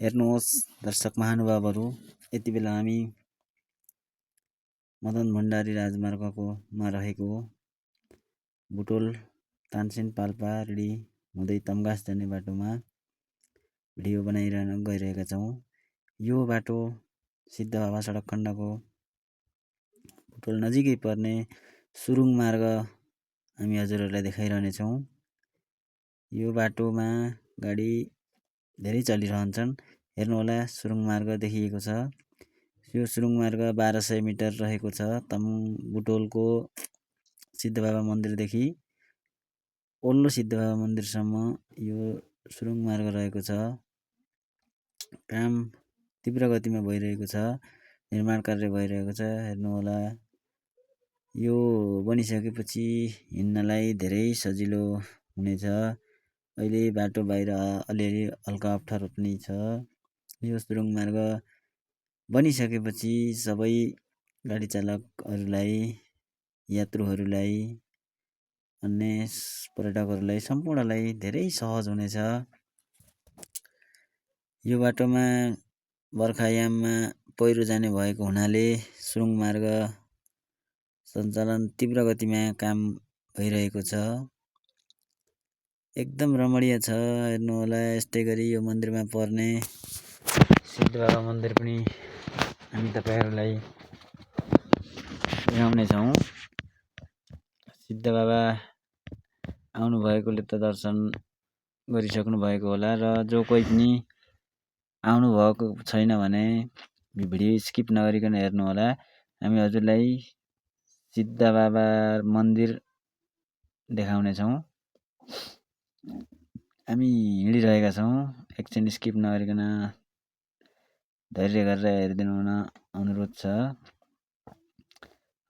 हेर्नुहोस् दर्शक महानुभावहरू, यति बेला हामी मदन भण्डारी राजमार्गमा रहेको बुटोल तानसेन पाल्पा रेडी हुँदै तम्घास जाने बाटोमा भिडियो बनाइरहन गइरहेका छौँ। यो बाटो सिद्धबाबा सडक खण्डको बुटोल नजिकै पर्ने सुरुङ मार्ग हामी हजुरहरूलाई देखाइरहनेछौँ। यो बाटोमा गाडी धेरै चलिरहन्छन्। हेर्नुहोला, सुरुङ मार्ग देखिएको छ। यो सुरुङ मार्ग 1200 मिटर रहेको छ। बुटोलको सिद्धबाबा मन्दिरदेखि ओल्लो सिद्धबाबा मन्दिरसम्म यो सुरुङ मार्ग रहेको छ। काम तीव्र गतिमा भइरहेको छ, निर्माण कार्य भइरहेको छ। हेर्नुहोला, यो बनिसकेपछि हिँड्नलाई धेरै सजिलो हुनेछ। अहिले बाटो बाहिर अलिअलि हल्का अप्ठ्यारो पनि छ। यो सुरुङ मार्ग बनिसकेपछि सबै गाडी चालकहरूलाई, यात्रुहरूलाई, अन्य पर्यटकहरूलाई सम्पूर्णलाई धेरै सहज हुनेछ। यो बाटोमा बर्खायाममा पहिरो जाने भएको हुनाले सुरुङ मार्ग सञ्चालन तीव्र गतिमा काम भइरहेको छ। एकदम रमणीय छ। हेर्नुहोला, यस्तै गरी यो मन्दिरमा पर्ने सिद्धबाबा मन्दिर पनि हामी तपाईँहरूलाई देखाउनेछौँ। सिद्धबाबा आउनुभएकोले त दर्शन गरिसक्नु भएको होला, र जो कोही पनि आउनुभएको छैन भने भिडियो स्किप नगरिकन हेर्नुहोला। हामी हजुरलाई सिद्धबाबा मन्दिर देखाउनेछौँ। हामी हिँडिरहेका छौँ। एकछिन स्किप नगरिकन धैर्य गरेर हेरिदिनु हुन अनुरोध छ।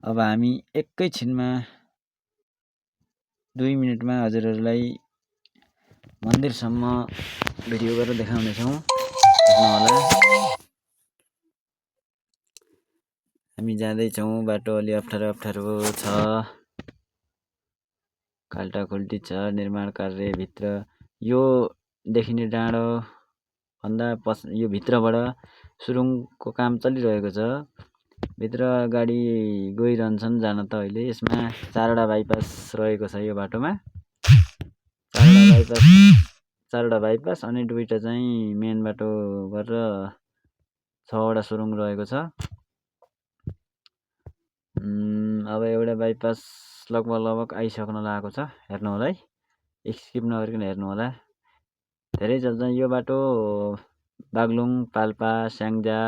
अब हामी एकैछिनमा 2 मिनटमा हजुरहरूलाई मन्दिरसम्म भिडियो गरेर देखाउनेछौँ। हेर्नुहोला, हामी जाँदैछौँ। बाटो अलि अप्ठ्यारो छ, खाल्टाखुल्टी छ, निर्माण कार्य भित्र यो देखिने डाँडो भन्दा यो भित्रबाट सुरुङको काम चलिरहेको छ। भित्र गाडी गइरहन्छन् जान त। अहिले यसमा 4वटा बाइपास रहेको छ। यो बाटोमा 4वटा बाइपास अनि 2टा चाहिँ मेन बाटो गरेर 6वटा सुरुङ रहेको छ। अब एउटा बाइपास लगभग आइसक्न लागेको छ। हेर्नु होला है, स्किप नगरिकन हेर्नु होला। धेरै चल्छ यो बाटो। बागलुङ, पाल्पा, स्याङ्जा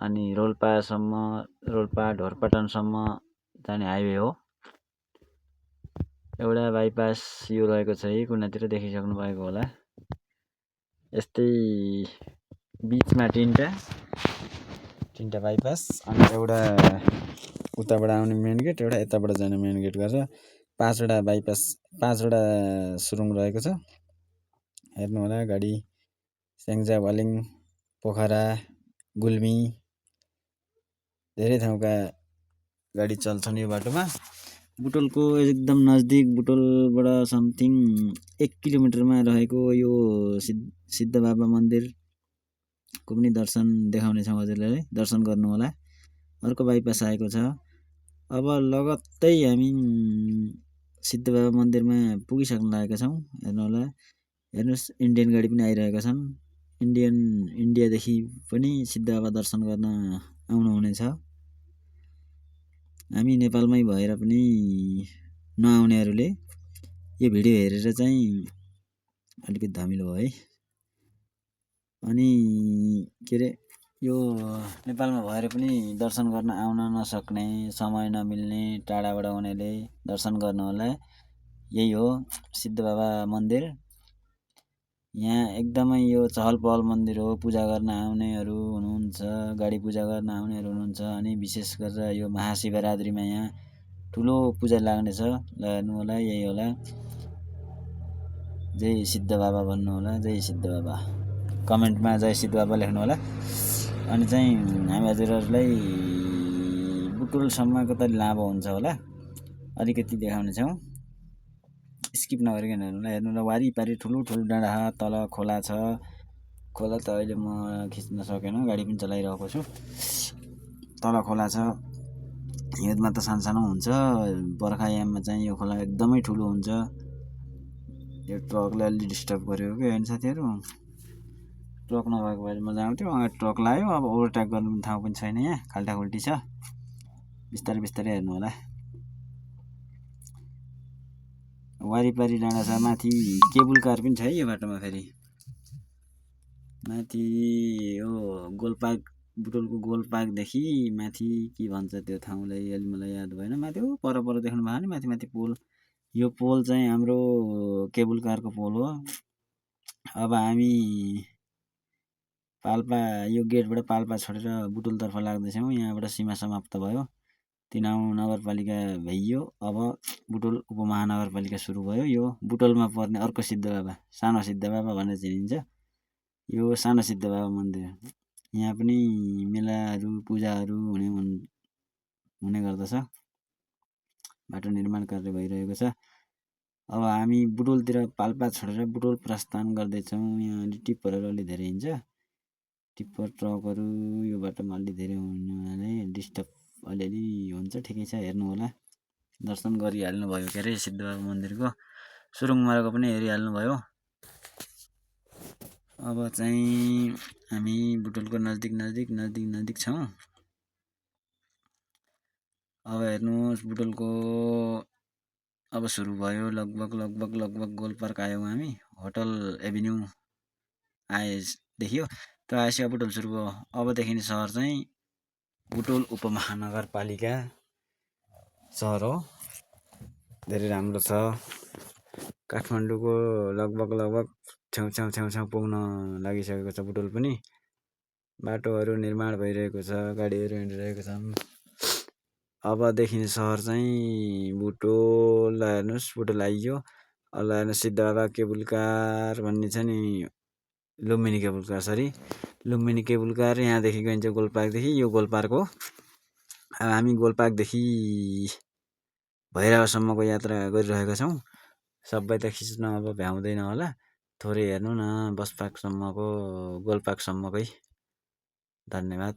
अनि रोल्पा ढोरपाटनसम्म जाने हाइवे हो। एउटा बाइपास यो रहेको छ, कुनातिर देखिसक्नु भएको होला। यस्तै बिचमा तीनटा बाइपास अनि एउटा उताबाट आउने मेन गेट, एउटा यताबाट जाने मेन गेट गरेर 5वटा बाइपास, 5वटा सुरुङ रहेको छ। हेर्नु होला, गाडी स्याङ्जा, वालिङ, पोखरा, गुल्मी धेरै ठाउँका गाडी चल्छन् यो बाटोमा। बुटोलको एकदम नजिक, बुटोलबाट समथिङ 1 किलोमिटरमा रहेको यो सिद्धबाबा मन्दिरको पनि दर्शन देखाउनेछौँ हजुरलाई। दर्शन गर्नु होला। अर्को बाइपास आएको छ। अब लगत्तै हामी सिद्धबाबा मन्दिरमा पुगिसक्न लागेका छौँ। हेर्नु होला, हेर्नुहोस्, इन्डियन गाडी पनि आइरहेका छन्। इन्डियादेखि पनि सिद्धबाबा दर्शन गर्न आउनुहुनेछ। हामी नेपालमै भएर पनि नआउनेहरूले यो भिडियो हेरेर चाहिँ अलिकति धमिलो भयो है। अनि के अरे, यो नेपालमा भएर पनि दर्शन गर्न आउन नसक्ने, समय नमिल्ने, टाढाबाट आउनेले दर्शन गर्नु होला। यही हो सिद्धबाबा मन्दिर। यहाँ एकदमै यो चहल पहल मन्दिर हो। पूजा गर्न आउनेहरू हुनुहुन्छ, गाडी पूजा गर्न आउनेहरू हुनुहुन्छ। अनि विशेष गरेर यो महाशिवरात्रिमा यहाँ ठुलो पूजा लाग्नेछ। ल हेर्नु होला, यही होला। जय सिद्धबाबा भन्नु होला। जय सिद्धबाबा, कमेन्टमा जय सिद्धबाबा लेख्नु होला। अनि चाहिँ हामी हजुरहरूलाई बुटोलसम्म कति लामो हुन्छ होला अलिकति देखाउनेछौँ। स्किप नगरिकन हेर्नु होला। वारिपारि ठुलो डाँडा, तल खोला छ। खोला त अहिले म खिच्न सकेन, गाडी पनि चलाइरहेको छु। तल खोला छ, हिउँदमा त सानो सानो हुन्छ, बर्खायाममा चाहिँ यो खोला एकदमै ठुलो हुन्छ। यो ट्रकले अलि डिस्टर्ब गर्यो कि होइन साथीहरू, ट्रक नभएको भए मजा आउँथ्यो। अगाडि ट्रक लाग्यो, अब ओभरटेक गर्नु ठाउँ पनि छैन, यहाँ खाल्टाखुल्टी छ, बिस्तारै बिस्तारै हेर्नु होला। वारिपारि डाँडा छ, माथि केबुल कार पनि छ है यो बाटोमा। फेरि माथि यो गोलपार्क, बुटोलको गोलपार्कदेखि माथि के भन्छ त्यो ठाउँलाई अलि मलाई याद भएन, माथि पर पर देख्नु भयो नि, माथि माथि पोल, यो पोल चाहिँ हाम्रो केबुल कारको पोल हो। अब हामी पाल्पा यो गेटबाट पाल्पा छोडेर बुटोलतर्फ लाग्दैछौँ। यहाँबाट सीमा समाप्त भयो, तिनाउ नगरपालिका भइयो। अब बुटोल उपमहानगरपालिका सुरु भयो। यो बुटोलमा पर्ने अर्को सिद्ध बाबा, सानो सिद्ध बाबा भनेर चिनिन्छ, यो सानो सिद्ध बाबा मन्दिर। यहाँ पनि मेलाहरू पूजाहरू हुने गर्दछ। बाटो निर्माण कार्य भइरहेको छ। अब हामी बुटोलतिर पाल्पा छोडेर बुटोल प्रस्थान गर्दैछौँ। यहाँ अलि टिप्परहरू अलि धेरै हिँड्छ, टिप्पर ट्रकहरू यो बाटोमा अलि धेरै हुनाले डिस्टर्ब अलिअलि हुन्छ। ठिकै छ, हेर्नु होला। दर्शन गरिहाल्नु भयो के अरे सिद्ध बाबा मन्दिरको, सुरुङ मार्ग पनि हेरिहाल्नु भयो। अब चाहिँ हामी बुटोलको नजिक छौँ। अब हेर्नुहोस्, बुटोलको अब सुरु भयो। लगभग गोलपार्क आयौँ हामी, होटल एभिन्यू देखियो, त्यो आएपछि बुटोल सुरु भयो। अबदेखि सहर चाहिँ बुटोल उपमहानगरपालिका सहर हो, धेरै राम्रो छ। काठमाडौँको लगभग छेउ पुग्न लागिसकेको छ बुटोल पनि। बाटोहरू निर्माण भइरहेको छ, गाडीहरू हिँडिरहेको छन्। अबदेखि सहर चाहिँ बुटोल हेर्नुहोस्, बुटोल आइयो। अब हेर्नुहोस्, सिद्ध बाबा केबुल कार भन्ने छ नि, लुम्बिनी केबुल कार, सरी लुम्बिनी केबुल कार यहाँदेखि गइन्छ गोलपार्कदेखि। यो गोलपार्क हो। अब हामी गोलपार्कदेखि भैरवसम्मको यात्रा गरिरहेका छौँ। सबै त खिच्न अब भ्याउँदैन होला, थोरै हेर्नु न, बसपार्कसम्मको, गोलपार्कसम्मकै। धन्यवाद।